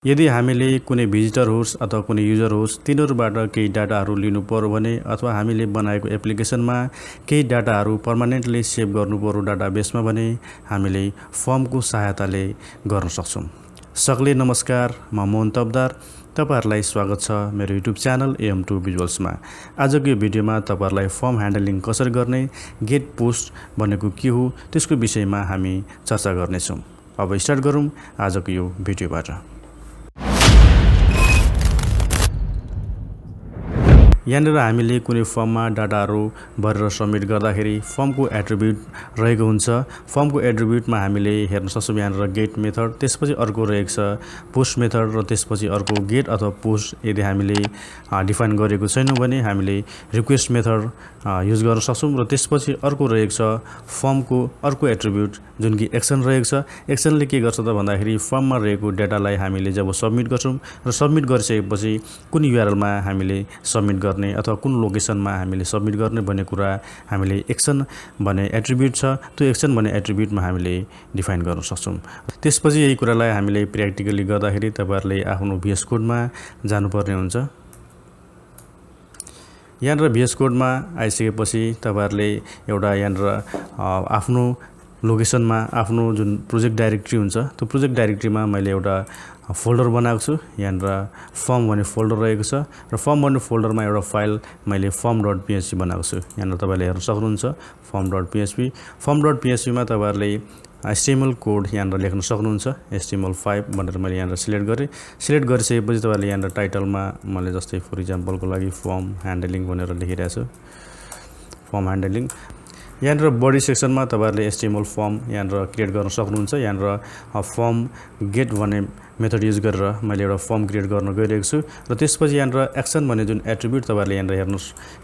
यदि हामीले कुनै भिजिटर होस् अथवा कुनै युजर होस् तिनीहरूबाट केही डाटाहरू लिनु पर्यो भने अथवा हामीले बनाएको एप्लिकेसनमा केही डाटाहरू पर्मानेन्टली सेभ गर्नु पर्यो डाटाबेसमा भने हामीले फर्मको सहायताले गर्न सक्छौँ। सकले नमस्कार, म मोहन तबदार। तपाईहरुलाई स्वागत छ मेरो युट्युब च्यानल AM2 भिजुअल्समा। आजको यो भिडियोमा तपाईहरुलाई फर्म ह्यान्डलिङ कसरी गर्ने, गेट पोस्ट भनेको के हो त्यसको विषयमा हामी चर्चा गर्नेछौँ। अब स्टार्ट गरौँ आजको यो भिडियोबाट। यहाँनिर हामीले कुनै फर्ममा डाटाहरू भरेर सबमिट गर्दाखेरि फर्मको एट्रिब्युट रहेको हुन्छ। फर्मको एट्रिब्युटमा हामीले हेर्न सक्छौँ यहाँनिर गेट मेथड, त्यसपछि अर्को रहेको छ पोस्ट मेथड र त्यसपछि अर्को गेट अथवा पोस्ट। यदि हामीले डिफाइन गरेको छैनौँ भने हामीले रिक्वेस्ट मेथड युज गर्न सक्छौँ र त्यसपछि अर्को रहेको छ फर्मको अर्को एट्रिब्युट जुन कि एक्सन रहेको छ। एक्सनले के गर्छ त भन्दाखेरि फर्ममा रहेको डाटालाई हामीले जब सबमिट गर्छौँ र सबमिट गरिसकेपछि कुन युआरएलमा हामीले सबमिट गर्ने अथवा कुन लोकेसनमा हामीले सबमिट गर्ने भन्ने कुरा हामीले एक्सन भन्ने एट्रिब्युट छ त्यो एक्सन भन्ने एट्रिब्युटमा हामीले डिफाइन गर्न सक्छौँ। त्यसपछि यही कुरालाई हामीले प्र्याक्टिकली गर्दाखेरि तपाईहरुले आफ्नो VS कोडमा जानुपर्ने हुन्छ। यहाँनिर VS कोडमा आइसकेपछि तपाईहरुले एउटा यहाँनिर आफ्नो लोकेसनमा आफ्नो जुन प्रोजेक्ट डाइरेक्टरी हुन्छ त्यो प्रोजेक्ट डाइरेक्टरीमा मैले एउटा फोल्डर बनाएको छु। यहाँनिर फर्म भन्ने फोल्डर रहेको छ र फर्म भन्ने फोल्डरमा एउटा फाइल मैले form.php बनाएको छु। यहाँनिर तपाईले हेर्न सक्नुहुन्छ form.php। form.php मा तपाईहरुले HTML कोड यहाँनिर लेख्न सक्नुहुन्छ। HTML5 भनेर मैले यहाँनिर सिलेक्ट गरेँ। सिलेक्ट गरिसकेपछि तपाईहरुले यहाँनिर टाइटलमा मैले जस्तै फर इक्जाम्पलको लागि फर्म ह्यान्डलिङ भनेर लेखिरहेको छु, फर्म ह्यान्डलिङ। यहाँनिर बडी सेक्सनमा तपाईहरुले HTML फर्म यहाँनिर क्रिएट गर्न सक्नुहुन्छ। यहाँनिर फर्म गेट भन्ने मेथड युज गरेर मैले एउटा फर्म क्रिएट गर्न गइरहेको छु र त्यसपछि यहाँनिर एक्सन भन्ने जुन एट्रिब्युट तपाईहरुले यहाँनिर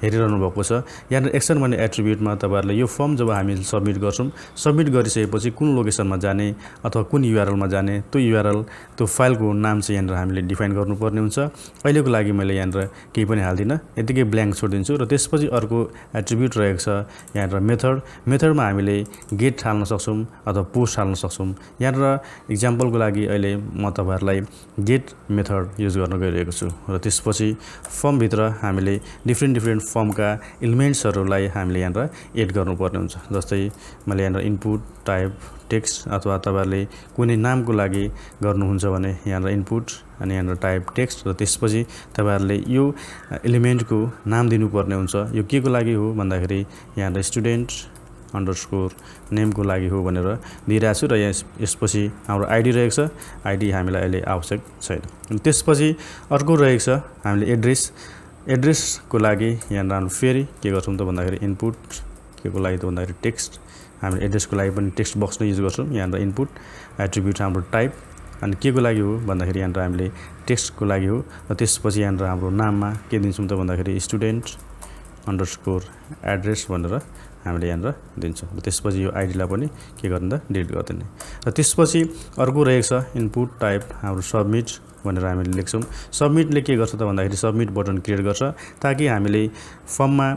हेरिरहनु भएको छ। यहाँनिर एक्सन भन्ने एट्रिब्युटमा तपाईहरुले यो फर्म जब हामी सबमिट गर्छौँ, सबमिट गरिसकेपछि कुन लोकेसनमा जाने अथवा कुन युआरएलमा जाने त्यो युआरएल त्यो फाइलको नाम चाहिँ यहाँनिर हामीले डिफाइन गर्नुपर्ने हुन्छ। अहिलेको लागि मैले यहाँनिर केही पनि हाल्दिनँ, यतिकै ब्ल्याङ्क छोडिदिन्छु र त्यसपछि अर्को एट्रिब्युट रहेको छ यहाँनिर मेथड। मेथडमा हामीले गेट हाल्न सक्छौँ अथवा पोस्ट हाल्न सक्छौँ। यहाँनिर इक्जाम्पलको लागि अहिले म तपाईहरुलाई गेट मेथड युज गर्न गइरहेको छु र त्यसपछि फर्मभित्र हामीले डिफ्रेन्ट फर्मका एलिमेन्ट्सहरूलाई हामीले यहाँनिर एड गर्नुपर्ने हुन्छ। जस्तै मैले यहाँनिर इनपुट टाइप टेक्स्ट अथवा तपाईहरुले कुनै नामको लागि गर्नुहुन्छ भने यहाँनिर इनपुट अनि यहाँनिर टाइप टेक्स्ट र त्यसपछि तपाईहरुले यो एलिमेन्टको नाम दिनुपर्ने हुन्छ। यो के को लागि हो भन्दाखेरि यहाँनिर स्टुडेन्ट अंडरस्कोर नेमको लागि हो भनेर दिइरहेको छु र यसपछि हाम्रो आइडी रहेको छ। आइडी हामीलाई अहिले आवश्यक छैन। त्यसपछि अर्को रहेको छ हामीले एड्रेसको लागि यहाँनिर हाम्रो फेरि के गर्छौँ त भन्दाखेरि इनपुट के को लागि त भन्दाखेरि टेक्स्ट। हामीले एड्रेसको लागि पनि टेक्स्ट बक्स नै युज गर्छौँ। यहाँनिर इनपुट एट्रिब्युट हाम्रो टाइप अनि के को लागि हो भन्दाखेरि यहाँनिर हामीले टेक्स्टको लागि हो र त्यसपछि यहाँनिर हाम्रो नाममा के दिन्छौँ त भन्दाखेरि स्टुडेन्ट अंडरस्कोर एड्रेस भनेर हामीले यहाँनिर दिन्छौँ र त्यसपछि यो आइडीलाई पनि के गर्ने त डिलिट गरिदिने र त्यसपछि अर्को रहेको छ इनपुट टाइप हाम्रो सबमिट भनेर हामीले लेख्छौँ। सबमिटले के गर्छ त भन्दाखेरि सबमिट बटन क्रिएट गर्छ ताकि हामीले फर्ममा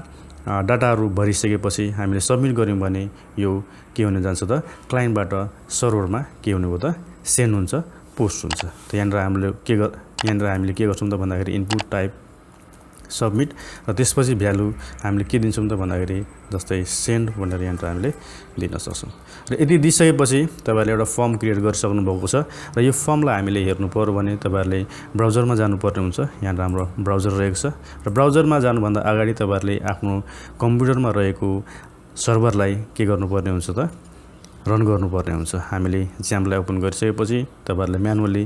डाटाहरू भरिसकेपछि हामीले सबमिट गर्यौँ भने यो के हुन जान्छ त क्लाइन्टबाट सर्भरमा के हुने हो त सेन्ड हुन्छ, पोस्ट हुन्छ। त यहाँनिर हामीले के गर्छौँ त भन्दाखेरि इनपुट टाइप सबमिट र त्यसपछि भ्यालु हामीले के दिन्छौँ त भन्दाखेरि जस्तै सेन्ड भनेर यहाँनिर हामीले दिन सक्छौँ। र यदि दिइसकेपछि तपाईहरुले एउटा फर्म क्रिएट गरिसक्नु भएको छ र यो फर्मलाई हामीले हेर्नु पर्यो भने तपाईहरुले ब्राउजरमा जानुपर्ने हुन्छ। यहाँनिर हाम्रो ब्राउजर रहेको छ र ब्राउजरमा जानुभन्दा अगाडि तपाईहरुले आफ्नो कम्प्युटरमा रहेको सर्भरलाई के गर्नुपर्ने हुन्छ त रन गर्नुपर्ने हुन्छ। हामीले ज्याम्पलाई ओपन गरिसकेपछि तपाईहरुले म्यानुअली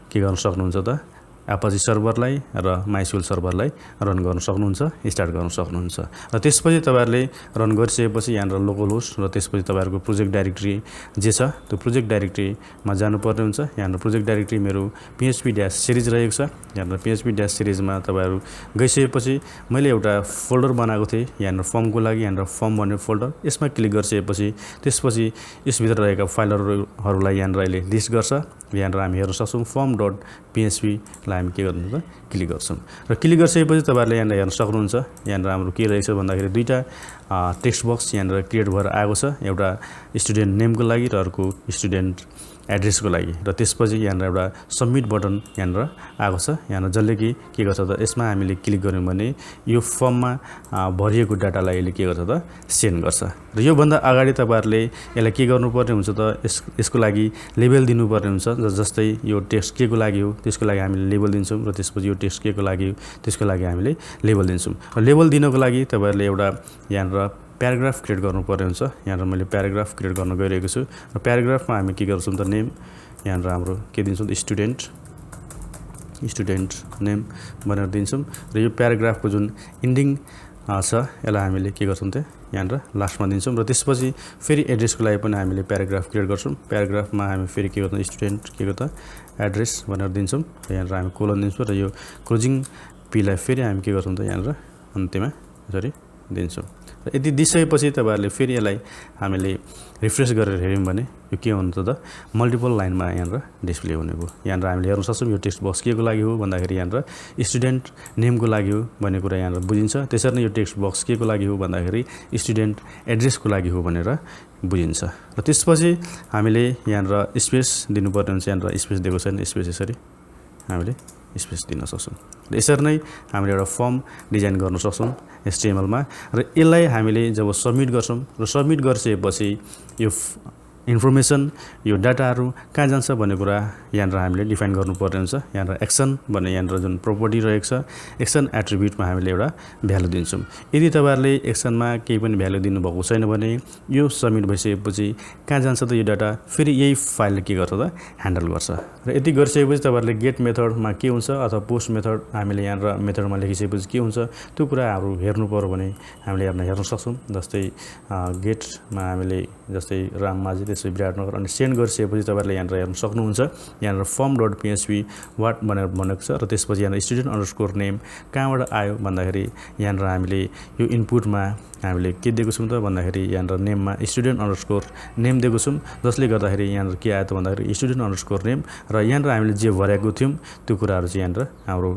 के गर्न सक्नुहुन्छ त एपाची सर्भरलाई र माइस्कुल सर्भरलाई रन गर्न सक्नुहुन्छ, स्टार्ट गर्न सक्नुहुन्छ र त्यसपछि तपाईहरुले रन गरिसकेपछि यहाँनिर लोकल होस्ट र त्यसपछि तपाईहरुको प्रोजेक्ट डाइरेक्टरी जे छ त्यो प्रोजेक्ट डाइरेक्टरीमा जानुपर्ने हुन्छ। यहाँनिर प्रोजेक्ट डाइरेक्टरी मेरो PHP-सिरिज रहेको छ। यहाँनिर PHP-सिरिजमा तपाईहरु गइसकेपछि मैले एउटा फोल्डर बनाएको थिएँ यहाँनिर फर्मको लागि, यहाँनिर फर्म भन्ने फोल्डर। यसमा क्लिक गरिसकेपछि त्यसपछि यसभित्र रहेका फाइलहरूलाई यहाँनिर अहिले लिस्ट गर्छ। यहाँनिर हामी हेर्न सक्छौँ form.php लाई हामी के गर्छौँ त क्लिक गर्छौँ र क्लिक गरिसकेपछि तपाईहरुले यहाँनिर हेर्न सक्नुहुन्छ। यहाँनिर हाम्रो के रहेछ भन्दाखेरि दुईटा टेक्स्ट बक्स यहाँनिर क्रिएट भएर आएको छ, एउटा स्टुडेन्ट नेमको लागि र अर्को स्टुडेन्ट एड्रेसको लागि र त्यसपछि यहाँनिर एउटा सबमिट बटन यहाँनिर आएको छ यहाँनिर जसले कि के गर्छ त यसमा हामीले क्लिक गर्यौं भने यो फर्ममा भरिएको डाटालाई यसले के गर्छ त सेन्ड गर्छ र यो भन्दा अगाडि तपाईहरुले यसलाई के गर्नुपर्ने हुन्छ त यसको लागि लेभल दिनुपर्ने हुन्छ जस्तै यो टेक्स्ट के को लागि हो त्यसको लागि हामीले लेभल दिन्छौं र त्यसपछि यो टेक्स्ट के को लागि हो त्यसको लागि हामीले लेभल दिन्छौं र लेभल दिनको लागि तपाईहरुले एउटा यहाँनिर प्याराग्राफ क्रिएट गर्नुपर्ने हुन्छ यहाँनिर मैले प्याराग्राफ क्रिएट गर्न गइरहेको छु र प्याराग्राफमा हामी के गर्छौं त नेम यहाँनिर हाम्रो के दिन्छौं त स्टुडेन्ट नेम भनेर दिन्छौं र यो प्याराग्राफको जुन इन्डिङ छ यसलाई हामीले के गर्छौं त यहाँनिर लास्टमा दिन्छौं र त्यसपछि फेरि एड्रेसको लागि पनि हामीले प्याराग्राफ क्रिएट गर्छौं प्याराग्राफमा हामी फेरि के गर्छौं स्टुडेन्ट के को त एड्रेस भनेर दिन्छौं र यहाँनिर हामी कोलन दिन्छौं र यो क्लोजिङ पी लाई फेरि हामी के गर्छौं त यहाँनिर अन्त्यमा यसरी दिन्छौं र यदि दिइसकेपछि तपाईहरुले फेरि यसलाई हामीले रिफ्रेश गरेर हेर्यौं भने यो के हुन्छ त मल्टिपल लाइनमा यहाँनिर डिस्प्ले हुने भयो यहाँनिर हामीले हेर्न सक्छौं यो टेक्स्ट बक्स के को लागि हो भन्दाखेरि यहाँनिर स्टुडेन्ट नेमको लागि हो भन्ने कुरा यहाँनिर बुझिन्छ त्यसरी नै यो टेक्स्ट बक्स के को लागि हो भन्दाखेरि स्टुडेन्ट एड्रेसको लागि हो भनेर बुझिन्छ र त्यसपछि हामीले यहाँनिर स्पेस दिनुपर्ने हुन्छ यहाँनिर स्पेस दिएको छैन स्पेस यसरी हामीले स्पेस दिन सक्छौं र यसरी नै हामीले एउटा फर्म डिजाइन गर्न सक्छौं HTML मा र यसलाई हामीले जब सबमिट गर्छौं र सबमिट गरिसकेपछि यो इन्फर्मेसन यो डाटाहरु कहाँ जान्छ भन्ने कुरा यहाँनिर हामीले डिफाइन गर्नुपर्ने हुन्छ यहाँनिर एक्सन भन्ने यहाँनिर जुन प्रोपर्टी रहेको छ एक्सन एट्रिब्युटमा हामीले एउटा भ्यालु दिन्छौं यदि तपाईहरुले एक्सनमा केही पनि भ्यालु दिनु भएको छैन भने यो सबमिट भइसकेपछि कहाँ जान्छ त यो डाटा फेरि यही फाइलले के गर्छ त ह्यान्डल गर्छ र यति गरिसकेपछि तपाईहरुले गेट मेथडमा के हुन्छ अथवा पोस्ट मेथड हामीले यहाँनिर मेथडमा लेखिसकेपछि के हुन्छ त्यो कुराहरु हेर्नु पर्यो भने हामीले हेर्न सक्छौं जस्तै गेटमा हामीले जस्तै राममाझी त्यसै विराटनगर अनि सेन्ड गरिसकेपछि तपाईहरुले यहाँनिर हेर्न सक्नुहुन्छ यहाँनिर form.php what भनेर भनेको छ र त्यसपछि यहाँनिर student_name कहाँबाट आयो भन्दाखेरि यहाँनिर हामीले यो इनपुटमा हामीले के दिएको छौं त भन्दाखेरि यहाँनिर नेममा student_name दिएको छौं जसले गर्दाखेरि यहाँनिर के आयो त भन्दाखेरि student_name र यहाँनिर हामीले जे भरेको थियौं त्यो कुराहरु चाहिँ यहाँनिर हाम्रो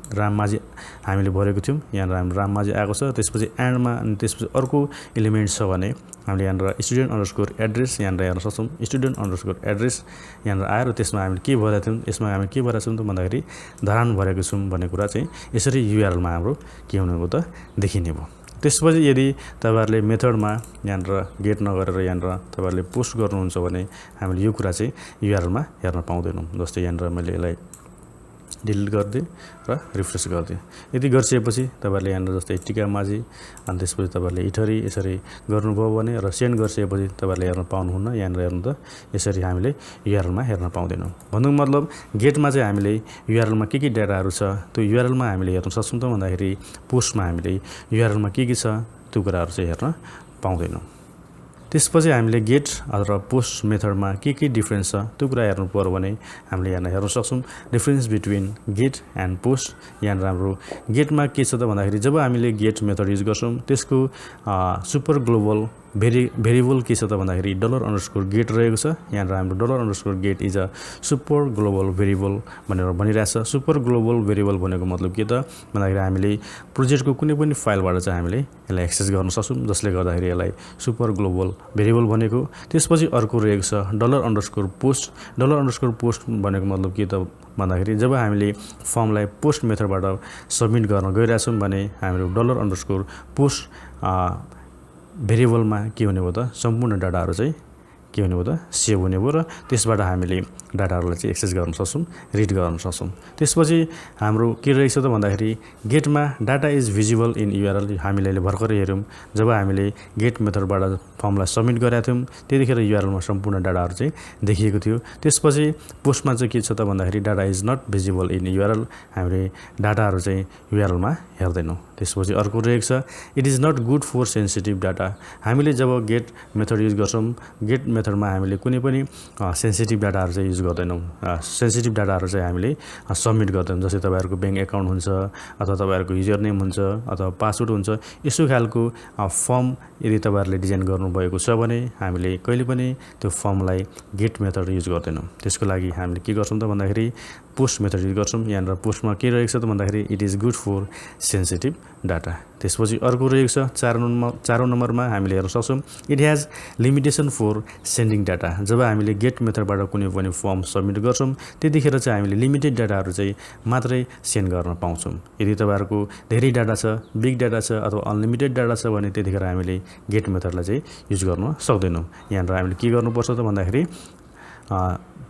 राममाझी हामीले भरेको थियौं यहाँनिर हाम्रो राममाझी आएको छ त्यसपछि एन्डमा अनि त्यसपछि अर्को एलिमेन्ट छ भने हामीले यहाँनिर student_address यहाँनिर हेर्न सक्छौं student_address यहाँनिर आयो र त्यसमा हामीले के भरेका थियौं यसमा हामी के भरेका छौं त भन्दाखेरि धरान भरेको छौं भन्ने कुरा चाहिँ यसरी URL मा हाम्रो के हुने भयो त देखिने भयो त्यसपछि यदि तपाईहरुले मेथडमा यहाँनिर गेट नगरेर यहाँनिर तपाईहरुले पोस्ट गर्नुहुन्छ भने हामीले यो कुरा चाहिँ URL मा हेर्न पाउँदैनौं जस्तै यहाँनिर मैले यसलाई डिलिट गर्दै र रिफ्रेश गर्दै यदि गरिसकेपछि तपाईहरुले यहाँनिर जस्तै टिकामाझी अनि त्यसपछि तपाईहरुले इठरी यसरी गर्नुभयो भने र सेन्ड गरिसकेपछि तपाईहरुले हेर्न पाउनुहुन्न यहाँनिर हेर्नु त यसरी हामीले URL मा हेर्न पाउँदैनौं भन्नुको मतलब गेटमा चाहिँ हामीले URL मा के डाटाहरु छ त्यो URL मा हामीले हेर्न सक्छौं त भन्दाखेरि पोस्टमा हामीले URL मा के छ त्यो कुराहरु चाहिँ हेर्न पाउँदैनौं त्यसपछि हामीले गेट अथवा पोस्ट मेथडमा के डिफरेन्स छ त्यो कुरा हेर्नु पर्यो भने हामीले यहाँ हेर्न सक्छौं difference between get and post यहाँ हाम्रो गेटमा के छ त भन्दाखेरि जब हामीले गेट मेथड युज गर्छौं त्यसको सुपर ग्लोबल भेरिएबल के छ त भन्दाखेरि $_get रहेको छ यहाँ हाम्रो $_get is a super global variable भनेर भनिरहेछ सुपर ग्लोबल भेरिएबल भनेको मतलब के त भन्दाखेरि हामीले प्रोजेक्टको कुनै पनि फाइलबाट चाहिँ हामीले यसलाई एक्सेस गर्न सक्छौं जसले गर्दाखेरि यसलाई सुपर ग्लोबल भेरिएबल भनेको त्यसपछि अर्को रहेको छ $_post भनेको मतलब के त भन्दाखेरि जब हामीले फर्मलाई पोस्ट मेथडबाट सबमिट गर्न गइरहेछौं भने हामीले $_post भेरिएबलमा के हुने भयो त सम्पूर्ण डाटाहरु चाहिँ के हुने भयो त सेभ हुने भयो र त्यसबाट हामीले डाटाहरुलाई चाहिँ एक्सेस गर्न सक्छौं रिड गर्न सक्छौं त्यसपछि हाम्रो के रहेछ त भन्दाखेरि गेटमा data is visible in URL हामीले अहिले भर्खरै हेर्यौं जब हामीले गेट मेथडबाट फर्मलाई सबमिट गरेका थियौं त्यतिखेर URL मा सम्पूर्ण डाटाहरु चाहिँ देखिएको थियो त्यसपछि पोस्टमा चाहिँ के छ त भन्दाखेरि data is not visible in URL हामीले डाटाहरु चाहिँ URL मा हेर्दैनौं त्यसपछि अर्को रहेको छ it is not good for sensitive data हामीले जब गेट मेथड युज गर्छौं गेट मेथडमा हामीले कुनै पनि सेन्सिटिभ डाटाहरु चाहिँ युज गर्दैनौं सेन्सिटिभ डाटाहरु चाहिँ हामीले सबमिट गर्दैनौं जस्तै तपाईहरुको बैंक अकाउन्ट हुन्छ अथवा तपाईहरुको युजर नेम हुन्छ अथवा पासवर्ड हुन्छ यसो खालको फर्म यदि तपाईहरुले डिजाइन गर्नु भएको छ भने हामीले कहिले पनि त्यो फर्मलाई गेट मेथड युज गर्दैनौं त्यसको लागि हामीले के गर्छौं त भन्दाखेरि पोस्ट मेथड युज गर्छौँ। यहाँनिर पोस्टमा के रहेको छ त भन्दाखेरि it is good for sensitive data. त्यसपछि अर्को रहेको छ 4औं नम्बरमा हामीले हेर्न सक्छौँ it has limitation for sending data. जब हामीले गेट मेथडबाट कुनै पनि फर्म सबमिट गर्छौँ त्यतिखेर चाहिँ हामीले लिमिटेड डाटाहरू चाहिँ मात्रै सेन्ड गर्न पाउँछौँ। यदि तपाईँहरूको धेरै डाटा छ, बिग डाटा छ अथवा अनलिमिटेड डाटा छ भने त्यतिखेर हामीले गेट मेथडलाई चाहिँ युज गर्न सक्दैनौँ। यहाँनिर हामीले के गर्नुपर्छ त भन्दाखेरि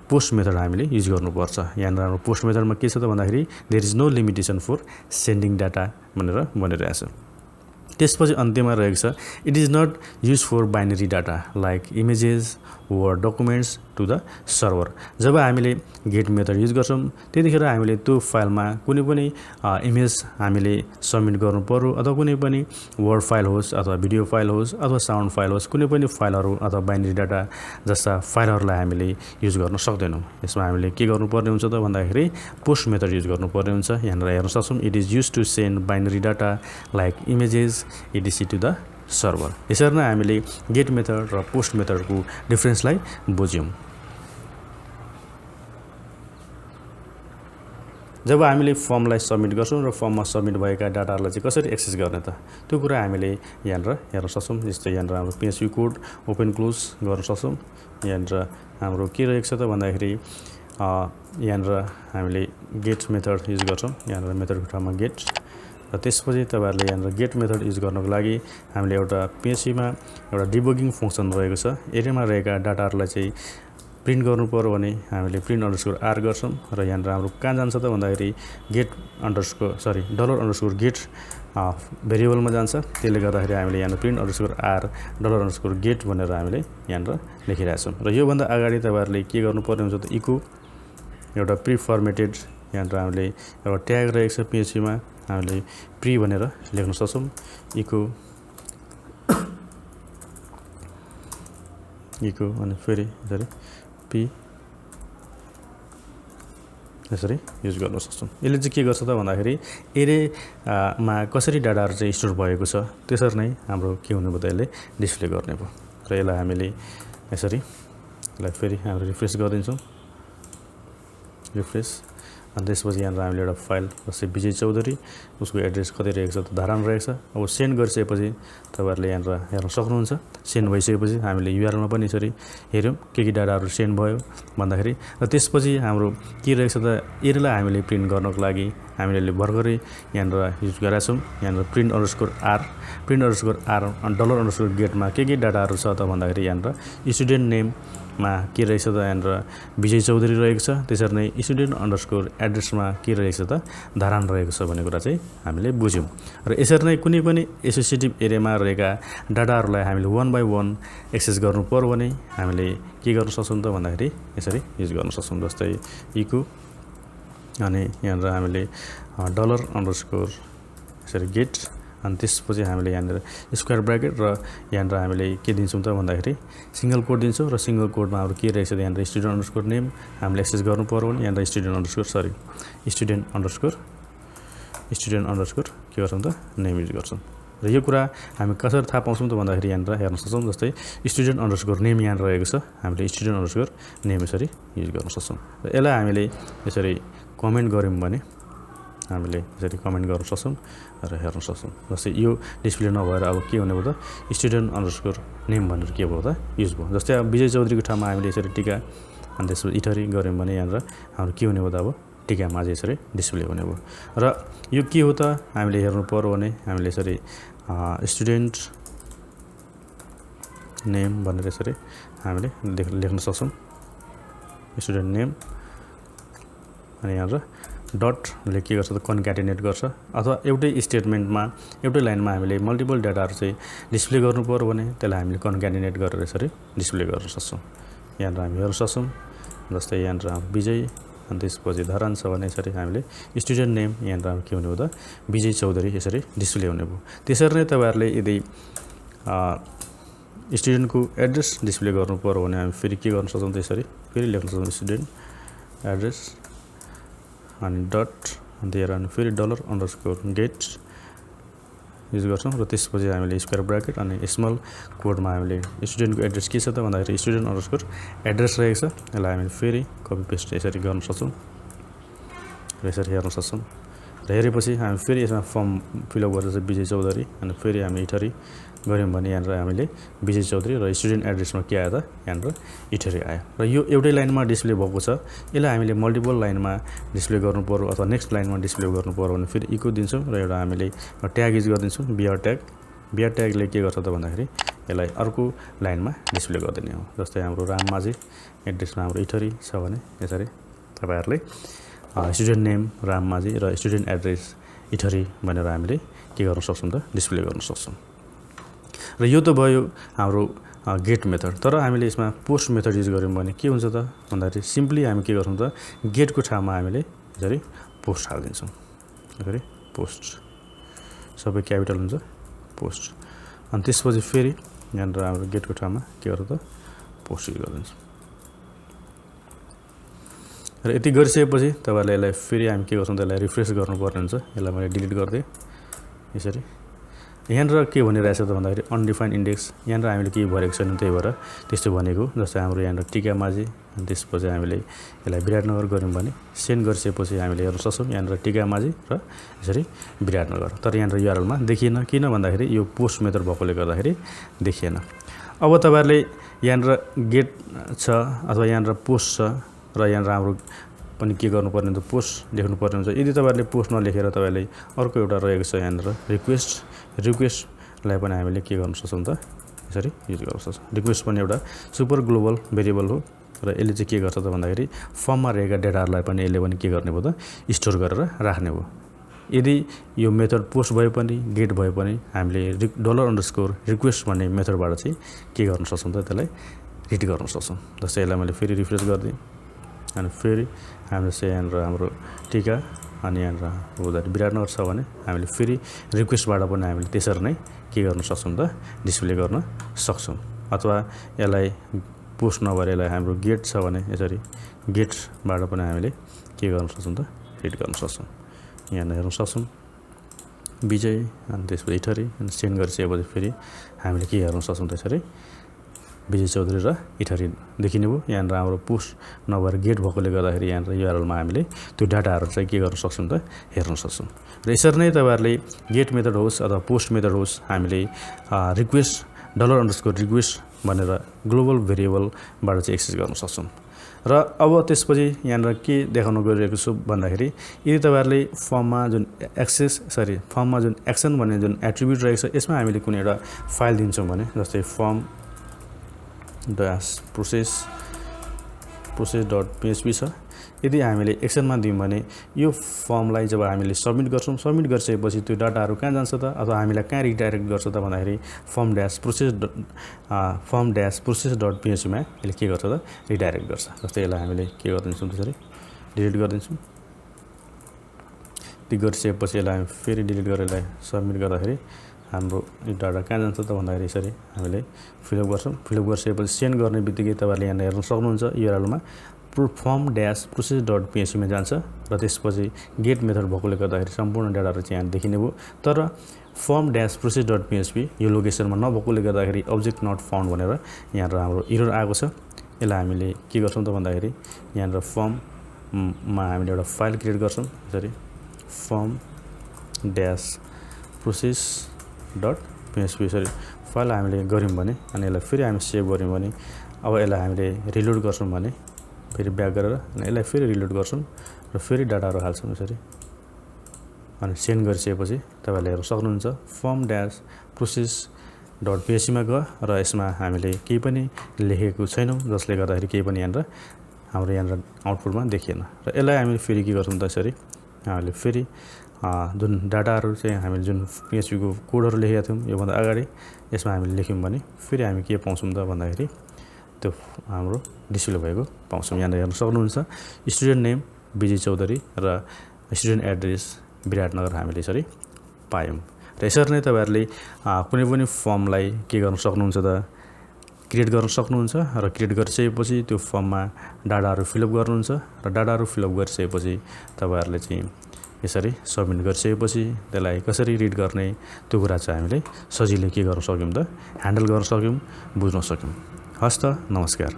पोस्ट मेथड हामीले युज गर्नुपर्छ। यहाँनिर हाम्रो पोस्ट मेथडमा के छ त भन्दाखेरि there is no limitation for sending data भनेर भनिरहेछ। त्यसपछि अन्त्यमा रहेको छ it is not use for binary data like images word documents to the server. जब हामीले गेट मेथड युज गर्छौँ त्यतिखेर हामीले त्यो फाइलमा कुनै पनि इमेज हामीले सबमिट गर्नु पर्यो अथवा कुनै पनि वर्ड फाइल होस् अथवा भिडियो फाइल होस् अथवा साउन्ड फाइल होस्, कुनै पनि फाइलहरू अथवा बाइनरी डाटा जस्ता फाइलहरूलाई हामीले युज गर्न सक्दैनौँ। यसमा हामीले के गर्नुपर्ने हुन्छ त भन्दाखेरि पोस्ट मेथड युज गर्नुपर्ने हुन्छ। यहाँनिर हेर्न सक्छौँ it is use to send binary data like images etc to the server. यसरी नै हामीले गेट मेथड र पोस्ट मेथडको डिफरेन्सलाई बुझ्यौँ। जब हामीले फर्मलाई सबमिट गर्छौँ र फर्ममा सबमिट भएका डाटाहरूलाई चाहिँ कसरी एक्सेस गर्ने त त्यो कुरा हामीले यहाँनिर हेर्न सक्छौँ। जस्तै यहाँनिर हाम्रो PHP कोड ओपन क्लोज गर्न सक्छौँ। यहाँनिर हाम्रो के रहेको छ त भन्दाखेरि यहाँनिर हामीले गेट मेथड युज गर्छौँ। यहाँनिर मेथडको ठाउँमा गेट र त्यसपछि तपाईँहरूले यहाँनिर गेट मेथड युज गर्नको लागि हामीले एउटा PHPमा एउटा डिबगिङ फङ्सन रहेको छ। एरियामा रहेका डाटाहरूलाई चाहिँ प्रिन्ट गर्नु पर्यो भने हामीले प्रिन्ट अन्डरस्कोर R गर्छौँ र यहाँनिर हाम्रो कहाँ जान्छ त भन्दाखेरि गेट डलर अन्डरस्कोर गेट भेरिएबलमा जान्छ। त्यसले गर्दाखेरि हामीले यहाँनिर print underscore R dollar underscore get भनेर हामीले यहाँनिर लेखिरहेछौँ। र योभन्दा अगाडि तपाईँहरूले के गर्नुपर्ने हुन्छ त इको एउटा प्री फर्मेटेड यहाँनिर हामीले एउटा ट्याग रहेको छ PHPमा हामीले प्री भनेर लेख्न सक्छौँ। इको अनि फेरि यसरी पी यसरी युज गर्न सक्छौँ। यसले चाहिँ के गर्छ त भन्दाखेरि एरेमा कसरी डाटाहरू चाहिँ स्टोर भएको छ त्यसरी नै हाम्रो के हुने भयो त यसले डिस्प्ले गर्ने भयो। र यसलाई हामीले यसरी यसलाई फेरि हामीले रिफ्रेस गरिदिन्छौँ। रिफ्रेस अनि त्यसपछि यहाँनिर हामीले एउटा फाइल जस्तै विजय चौधरी उसको एड्रेस कति रहेको छ त धारण रहेको छ। अब सेन्ड गरिसकेपछि तपाईँहरूले यहाँनिर हेर्न सक्नुहुन्छ। सेन्ड भइसकेपछि हामीले युआरएलमा पनि यसरी हेऱ्यौँ के डाटाहरू सेन्ड भयो भन्दाखेरि। र त्यसपछि हाम्रो के रहेको छ त एरेलाई हामीले प्रिन्ट गर्नको लागि हामीले भर्खरै यहाँनिर युज गरेका छौँ। यहाँनिर प्रिन्ट अन्डरस्कोर R अनि डलर अन्डरस्कोर गेटमा के डाटाहरू छ त भन्दाखेरि यहाँनिर स्टुडेन्ट नेममा के रहेछ त यहाँनिर विजय चौधरी रहेको छ। त्यसरी नै स्टुडेन्ट अन्डरस्कोर एड्रेसमा के रहेको छ त धारण रहेको छ भन्ने कुरा चाहिँ हामीले बुझ्यौँ। र यसरी नै कुनै पनि एसोसिएटिभ एरियामा रहेका डाटाहरूलाई हामीले 1 बाई 1 एक्सेस गर्नु पर्यो भने हामीले के गर्न सक्छौँ त भन्दाखेरि यसरी युज गर्न सक्छौँ। जस्तै इको अनि यहाँनिर हामीले डलर अन्डरस्कोर यसरी गेट अनि त्यसपछि हामीले यहाँनिर स्क्वायर ब्राकेट र यहाँनिर हामीले के दिन्छौँ त भन्दाखेरि सिङ्गल कोड दिन्छौँ। र सिङ्गल कोडमा हाम्रो के रहेछ त यहाँनिर स्टुडेन्ट अन्डरस्कोर नेम हामीले एक्सेस गर्नु पर्यो भने यहाँनिर स्टुडेन्ट अन्डरस्कोर के गर्छौँ त नेम युज गर्छौँ। र यो कुरा हामी कसरी थाहा पाउँछौँ त भन्दाखेरि यहाँनिर हेर्न सक्छौँ। जस्तै स्टुडेन्ट अन्डरस्कोर नेम यहाँनिर रहेको छ, हामीले स्टुडेन्ट अन्डरस्कोर नेम यसरी युज गर्न सक्छौँ। र यसलाई हामीले यसरी कमेन्ट गऱ्यौँ भने हामीले यसरी कमेन्ट गर्न सक्छौँ र हेर्न सक्छौँ। जस्तै यो डिस्प्ले नभएर अब के हुने भयो त स्टुडेन्ट अन्डरस्कोर नेम भनेर के भयो त युज भयो। जस्तै अब विजय चौधरीको ठाउँमा हामीले यसरी टिका अनि त्यसपछि इटरी गऱ्यौँ भने यहाँनिर हाम्रो के हुने भयो त अब टिकामा चाहिँ यसरी डिस्प्ले हुने भयो। र यो के हो त हामीले हेर्नु पर्यो भने हामीले यसरी स्टुडेन्ट नेम भनेर यसरी हामीले लेख्न सक्छौँ। स्टुडेन्ट नेम अनि यहाँनिर डटले के गर्छ त कन्क्याटिनेट गर्छ अथवा एउटै स्टेटमेन्टमा एउटै लाइनमा हामीले मल्टिपल डाटाहरू चाहिँ डिस्प्ले गर्नु पर्यो भने त्यसलाई हामीले कन्क्याटिनेट गरेर यसरी डिस्प्ले गर्न सक्छौँ। यहाँनिर हामी हेर्न सक्छौँ। जस्तै यहाँनिर विजय अनि त्यसपछि धरान छ भने यसरी हामीले स्टुडेन्ट नेम यहाँनिर के हुने भयो त विजय चौधरी यसरी डिस्प्ले हुने भयो। त्यसरी नै तपाईँहरूले यदि स्टुडेन्टको एड्रेस डिस्प्ले गर्नु पर्यो भने हामी फेरि के गर्न सक्छौँ त यसरी फेरि लेख्न सक्छौँ स्टुडेन्ट एड्रेस अनि डट दिएर अनि फेरि डलर अन्डरस्कोर गेट युज गर्छौँ। र त्यसपछि हामीले स्क्वायर ब्राकेट अनि स्मल कोडमा हामीले स्टुडेन्टको एड्रेस के छ त भन्दाखेरि स्टुडेन्ट अन्डरस्कोर एड्रेस रहेको छ। यसलाई हामीले फेरि कपी पेस्ट यसरी गर्न सक्छौँ। र यसरी हेर्न सक्छौँ। र हेरेपछि हामी फेरि यसमा फर्म फिलअप गरेर चाहिँ विजय चौधरी अनि फेरि हामी इटरी गऱ्यौँ भने यहाँनिर हामीले विजय चौधरी र स्टुडेन्ट एड्रेसमा के आयो त यहाँनिर इटरी आयो। र यो एउटै लाइनमा डिस्प्ले भएको छ। यसलाई हामीले मल्टिपल लाइनमा डिस्प्ले गर्नु पर्यो अथवा नेक्स्ट लाइनमा डिस्प्ले गर्नु पर्यो भने फेरि इको दिन्छौँ र एउटा हामीले ट्याग युज गरिदिन्छौँ बियर ट्याग। बियर ट्यागले के गर्छ त भन्दाखेरि यसलाई अर्को लाइनमा डिस्प्ले गरिदिने हो। जस्तै हाम्रो राममाझी एड्रेसमा हाम्रो इटरी छ भने यसरी तपाईँहरूले स्टुडेन्ट नेम राममाझी र स्टुडेन्ट एड्रेस इटरी भनेर हामीले के गर्न सक्छौँ त डिस्प्ले गर्न सक्छौँ। र यो त भयो हाम्रो गेट मेथड। तर हामीले यसमा पोस्ट मेथड युज गऱ्यौँ भने के हुन्छ त भन्दाखेरि सिम्पली हामी के गर्छौँ त गेटको ठाउँमा हामीले यसरी पोस्ट हालिदिन्छौँ। यसरी पोस्ट सबै क्यापिटल हुन्छ पोस्ट। अनि त्यसपछि फेरि यहाँनिर हाम्रो गेटको ठाउँमा के गर्छ त पोस्ट युज गरिदिन्छौँ। र यति गरिसकेपछि तपाईँहरूले यसलाई फेरि हामी के गर्छौँ त यसलाई रिफ्रेस गर्नुपर्ने हुन्छ। यसलाई मैले डिलिट गरिदिएँ यसरी। यहाँनिर के भनिरहेछ त भन्दाखेरि अनडिफाइन्ड इन्डेक्स। यहाँनिर हामीले केही भरेको छैन त्यही भएर त्यस्तो भनेको। जस्तै हाम्रो यहाँनिर टिकामाझी अनि त्यसपछि हामीले यसलाई विराटनगर गऱ्यौँ भने सेन्ड गरिसकेपछि हामीले हेर्न सक्छौँ यहाँनिर टिकामाझी र यसरी विराटनगर। तर यहाँनिर युआरएलमा देखिएन। किन भन्दाखेरि यो पोस्ट मेथड भएकोले गर्दाखेरि देखिएन। अब तपाईँहरूले यहाँनिर गेट छ अथवा यहाँनिर पोस्ट छ र यहाँनिर हाम्रो पनि के गर्नुपर्ने हुन्छ पोस्ट लेख्नुपर्ने हुन्छ। यदि तपाईँहरूले पोस्ट नलेखेर तपाईँहरूले अर्को एउटा रहेको छ यहाँनिर रिक्वेस्टलाई पनि हामीले के गर्न सक्छौँ त यसरी युज गर्न सक्छौँ। रिक्वेस्ट पनि एउटा सुपर ग्लोबल भेरिएबल हो र यसले चाहिँ के गर्छ त भन्दाखेरि फर्ममा रहेका डेटाहरूलाई पनि यसले पनि के गर्ने भयो त स्टोर गरेर राख्ने हो। यदि यो मेथड पोस्ट भए पनि गेट भए पनि हामीले $_ भन्ने मेथडबाट चाहिँ के गर्न सक्छौँ त त्यसलाई रिड गर्न सक्छौँ। जस्तै यसलाई मैले फेरि रिफ्रेस गरिदिएँ अनि फेरि हामीले चाहिँ यहाँनिर हाम्रो टिका अनि यहाँनिर विराटनगर छ भने हामीले फेरि रिक्वेस्टबाट पनि हामीले त्यसरी नै के गर्न सक्छौँ त डिस्प्ले गर्न सक्छौँ। अथवा यसलाई पोस्ट नभएर यसलाई हाम्रो गेट छ भने यसरी गेटबाट पनि हामीले के गर्न सक्छौँ त रिड गर्न सक्छौँ। यहाँ हेर्न सक्छौँ विजय अनि त्यसपछि इटरी अनि सेन्ड गरिसकेपछि फेरि हामीले के हेर्न सक्छौँ त्यसरी विजय चौधरी र इटरी देखिने भयो। यहाँनिर हाम्रो पोस्ट नभएर गेट भएकोले गर्दाखेरि यहाँनिर युआरएलमा हामीले त्यो डाटाहरू चाहिँ के गर्न सक्छौँ त हेर्न सक्छौँ। र यसरी नै तपाईँहरूले गेट मेथड होस् अथवा पोस्ट मेथड होस् हामीले $_ भनेर ग्लोबल भेरिएबलबाट चाहिँ एक्सेस गर्न सक्छौँ। र अब त्यसपछि यहाँनिर के देखाउन गइरहेको छु भन्दाखेरि यदि तपाईँहरूले फर्ममा जुन एक्सन भन्ने जुन एट्रिब्युट रहेको छ यसमा हामीले कुनै एउटा फाइल दिन्छौँ भने जस्तै फर्म process.php छ। यदि हामीले एक्सनमा दियौँ भने यो फर्मलाई जब हामीले सबमिट गर्छौँ सबमिट गरिसकेपछि त्यो डाटाहरू कहाँ जान्छ त अथवा हामीलाई कहाँ रिडाइरेक्ट गर्छ त भन्दाखेरि फर्म-process.php मा यसले के गर्छ त रिडाइरेक्ट गर्छ। जस्तै यसलाई हामीले के गरिदिन्छौँ त्यसरी डिलिट गरिदिन्छौँ। त्यो गरिसकेपछि यसलाई हामी फेरि डिलिट गरेर यसलाई सबमिट गर्दाखेरि हाम्रो यो डाटा कहाँ जान्छ त भन्दाखेरि यसरी हामीले फिलअप गर्छौँ। फिलअप गरिसकेपछि सेन्ड गर्ने बित्तिकै तपाईँहरूले यहाँ हेर्न सक्नुहुन्छ युआरएलमा फर्म-process.php मा जान्छ र त्यसपछि गेट मेथड भएकोले गर्दाखेरि सम्पूर्ण डाटाहरू चाहिँ यहाँ देखिने भयो। तर फर्म-process.php यो लोकेसनमा नभएकोले गर्दाखेरि अब्जेक्ट नट फाउन्ड भनेर यहाँनिर हाम्रो एरर आएको छ। यसलाई हामीले के गर्छौँ त भन्दाखेरि यहाँनिर फर्ममा हामीले एउटा फाइल क्रिएट गर्छौँ यसरी फर्म-process.php यसरी फाइल हामीले गऱ्यौँ भने अनि यसलाई फेरि हामी सेभ गऱ्यौँ भने अब यसलाई हामीले रिलोड गर्छौँ भने फेरि ब्याक गरेर अनि यसलाई फेरि रिलोड गर्छौँ र फेरि डाटाहरू हाल्छौँ यसरी अनि सेन्ड गरिसकेपछि तपाईँहरूले हेर्न सक्नुहुन्छ फर्म-process.php मा गयो र यसमा हामीले केही पनि लेखेको छैनौँ जसले गर्दाखेरि केही पनि यहाँनिर हाम्रो यहाँनिर आउटपुटमा देखिएन। र यसलाई हामीले फेरि के गर्छौँ त यसरी हामीले फेरि जुन डाटाहरू चाहिँ हामीले जुन PHP को कोडहरू लेखेका थियौँ योभन्दा अगाडि यसमा हामीले लेख्यौँ भने फेरि हामी के पाउँछौँ त भन्दाखेरि त्यो हाम्रो डिस्प्ले भएको पाउँछौँ। यहाँ हेर्न सक्नुहुन्छ स्टुडेन्ट नेम विजय चौधरी र स्टुडेन्ट एड्रेस विराटनगर हामीले यसरी पायौँ। र यसरी नै तपाईँहरूले कुनै पनि फर्मलाई के गर्न सक्नुहुन्छ त क्रिएट गर्न सक्नुहुन्छ र क्रिएट गरिसकेपछि त्यो फर्ममा डाटाहरू फिलअप गर्नुहुन्छ र डाटाहरू फिलअप गरिसकेपछि तपाईँहरूले चाहिँ यसरी सबमिट गरिसकेपछि त्यसलाई कसरी रिड गर्ने त्यो कुरा चाहिँ हामीले सजिलै के गर्न सक्यौँ त ह्यान्डल गर्न सक्यौँ बुझ्न सक्यौँ। हस् त नमस्कार।